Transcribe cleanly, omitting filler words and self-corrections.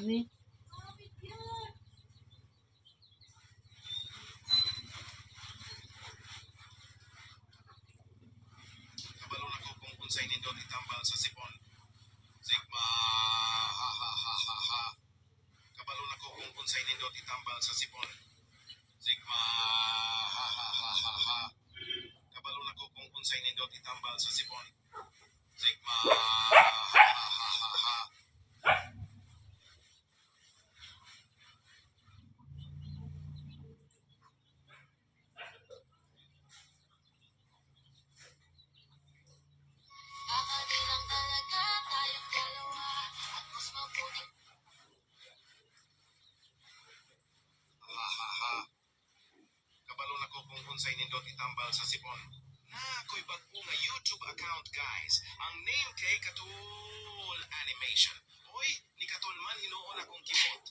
Dami. Kabalo na ko kung unsay nindot itambal sa sipon. Sigma, ha ha ha ha ha. Kabalo na ko kung unsay nindot itambal sa sipon. Sigma, ha ha ha ha ha. Kabalo na ko kung unsay nindot itambal sa sipon. Sigma, ha ha ha ha ha. Kakadilang talaga tayong dalawa at mas mabuting Ha ha ha. Kabalo na ko kung unsay nindot itambal sa sipon. Na ko'y bago nga YouTube account guys. Ang name kay Katul Animation. Oy, ni Katul man hinuon akong kimot.